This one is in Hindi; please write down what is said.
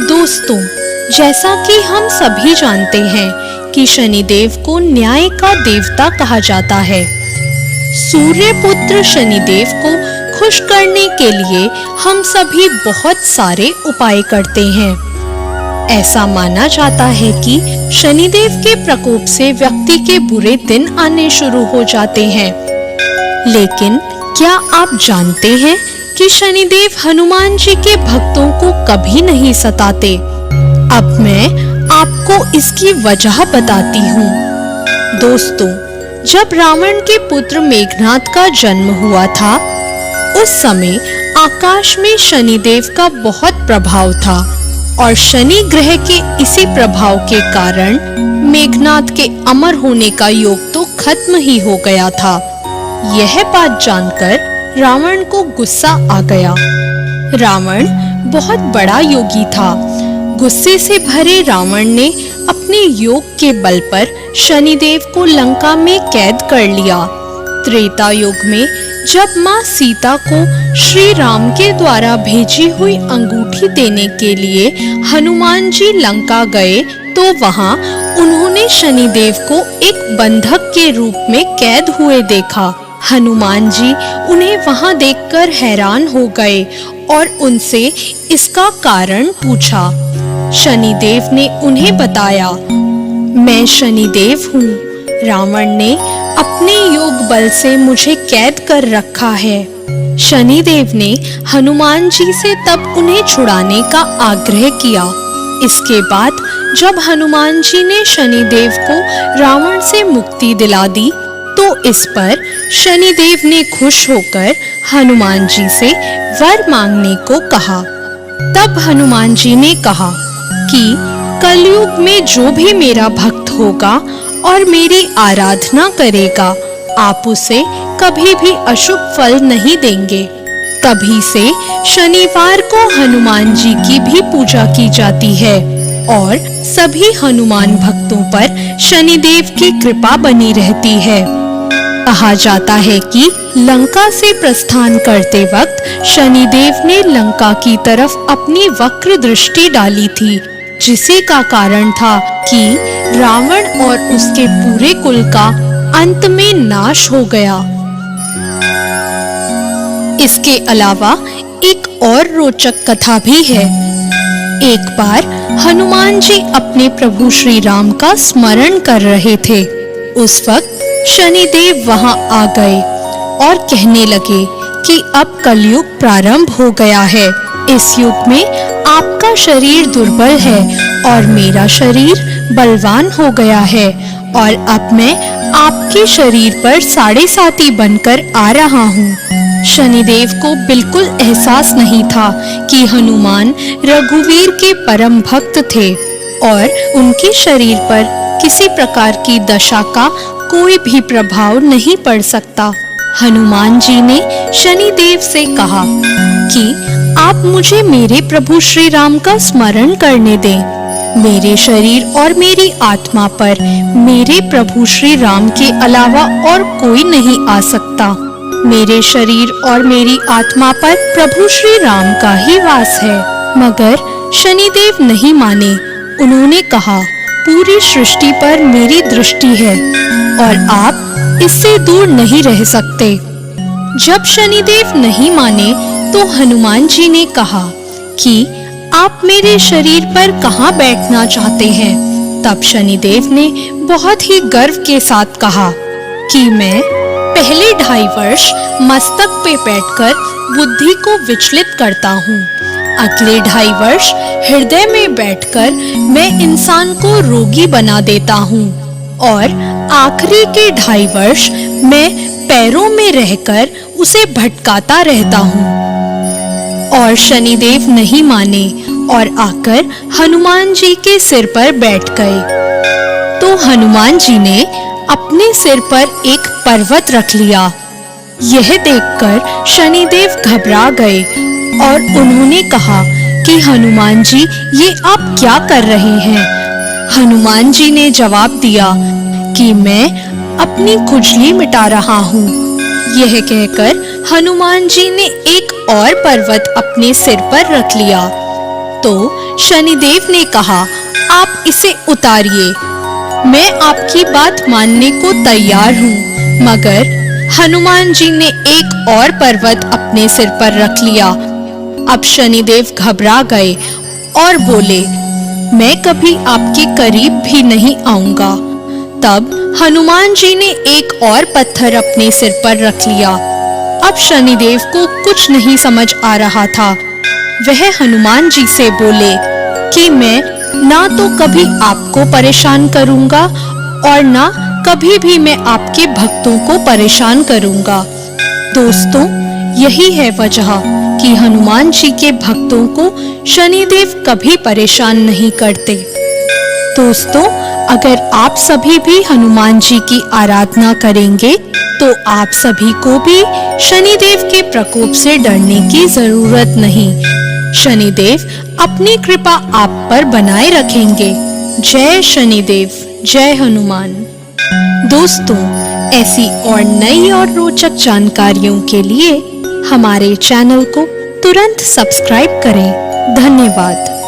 दोस्तों, जैसा कि हम सभी जानते हैं कि शनिदेव को न्याय का देवता कहा जाता है। सूर्य पुत्र शनिदेव को खुश करने के लिए हम सभी बहुत सारे उपाय करते हैं। ऐसा माना जाता है कि शनिदेव के प्रकोप से व्यक्ति के बुरे दिन आने शुरू हो जाते हैं। लेकिन क्या आप जानते हैं कि शनिदेव हनुमान जी के भक्तों को कभी नहीं सताते? अब मैं आपको इसकी वजह बताती हूँ। दोस्तों, जब रावण के पुत्र मेघनाद का जन्म हुआ था, उस समय आकाश में शनिदेव का बहुत प्रभाव था और शनि ग्रह के इसी प्रभाव के कारण मेघनाद के अमर होने का योग तो खत्म ही हो गया था। यह बात जानकर रावण को गुस्सा आ गया। रावण बहुत बड़ा योगी था। गुस्से से भरे रावण ने अपने योग के बल पर शनिदेव को लंका में कैद कर लिया। त्रेता युग में जब मां सीता को श्री राम के द्वारा भेजी हुई अंगूठी देने के लिए हनुमान जी लंका गए, तो वहां उन्होंने शनिदेव को एक बंधक के रूप में कैद हुए देखा। हनुमान जी उन्हें वहां देखकर हैरान हो गए और उनसे इसका कारण पूछा। शनिदेव ने उन्हें बताया, मैं शनिदेव हूँ। रावण ने अपने योग बल से मुझे कैद कर रखा है। शनिदेव ने हनुमान जी से तब उन्हें छुड़ाने का आग्रह किया। इसके बाद जब हनुमान जी ने शनिदेव को रावण से मुक्ति दिला दी, तो इस पर शनिदेव ने खुश होकर हनुमान जी से वर मांगने को कहा। तब हनुमान जी ने कहा कि कलयुग में जो भी मेरा भक्त होगा और मेरी आराधना करेगा, आप उसे कभी भी अशुभ फल नहीं देंगे। तभी से शनिवार को हनुमान जी की भी पूजा की जाती है और सभी हनुमान भक्तों पर शनिदेव की कृपा बनी रहती है। कहा जाता है कि लंका से प्रस्थान करते वक्त शनिदेव ने लंका की तरफ अपनी वक्र दृष्टि डाली थी, जिसी का कारण था कि रावण और उसके पूरे कुल का अंत में नाश हो गया। इसके अलावा एक और रोचक कथा भी है। एक बार हनुमान जी अपने प्रभु श्री राम का स्मरण कर रहे थे। उस वक्त शनिदेव वहां आ गए और कहने लगे कि अब कलयुग प्रारंभ हो गया है। इस युग में आपका शरीर दुर्बल है और मेरा शरीर बलवान हो गया है और अब मैं आपके शरीर पर साढ़े साती बनकर आ रहा हूँ। शनिदेव को बिल्कुल एहसास नहीं था कि हनुमान रघुवीर के परम भक्त थे और उनके शरीर पर किसी प्रकार की दशा का कोई भी प्रभाव नहीं पड़ सकता। हनुमान जी ने शनिदेव से कहा कि आप मुझे मेरे प्रभु श्री राम का स्मरण करने दें। मेरे शरीर और मेरी आत्मा पर मेरे प्रभु श्री राम के अलावा और कोई नहीं आ सकता। मेरे शरीर और मेरी आत्मा पर प्रभु श्री राम का ही वास है। मगर शनिदेव नहीं माने। उन्होंने कहा, पूरी सृष्टि पर मेरी दृष्टि है और आप इससे दूर नहीं रह सकते। जब शनिदेव नहीं माने तो हनुमान जी ने कहा कि आप मेरे शरीर पर कहाँ बैठना चाहते हैं? तब शनिदेव ने बहुत ही गर्व के साथ कहा कि मैं पहले 2.5 वर्ष मस्तक पे बैठकर बुद्धि को विचलित करता हूँ। अगले 2.5 वर्ष हृदय में बैठकर मैं इंसान को रोगी बना देता हूँ और आखिरी के 2.5 वर्ष मैं पैरों में रहकर उसे भटकाता रहता हूँ। और शनिदेव नहीं माने और आकर हनुमान जी के सिर पर बैठ गए। तो हनुमान जी ने अपने सिर पर एक पर्वत रख लिया। यह देखकर शनिदेव घबरा गए और उन्होंने कहा कि हनुमान जी, ये आप क्या कर रहे हैं? हनुमान जी ने जवाब दिया कि मैं अपनी खुजली मिटा रहा हूँ। यह कहकर हनुमान जी ने एक और पर्वत अपने सिर पर रख लिया। तो शनिदेव ने कहा, आप इसे उतारिए। मैं आपकी बात मानने को तैयार हूँ, मगर हनुमान जी ने एक और पर्वत अपने सिर पर रख लिया। अब शनिदेव घबरा गए और बोले, मैं कभी आपके करीब भी नहीं आऊंगा। तब हनुमान जी ने एक और पत्थर अपने सिर पर रख लिया। अब शनिदेव को कुछ नहीं समझ आ रहा था। वह हनुमान जी से बोले कि मैं ना तो कभी आपको परेशान करूंगा और ना कभी भी मैं आपके भक्तों को परेशान करूंगा। दोस्तों, यही है वजह कि हनुमान जी के भक्तों को शनिदेव कभी परेशान नहीं करते। दोस्तों, अगर आप सभी भी हनुमान जी की आराधना करेंगे तो आप सभी को भी शनिदेव के प्रकोप से डरने की जरूरत नहीं। शनिदेव अपनी कृपा आप पर बनाए रखेंगे। जय शनिदेव, जय हनुमान। दोस्तों, ऐसी और नई और रोचक जानकारियों के लिए हमारे चैनल को तुरंत सब्सक्राइब करें। धन्यवाद।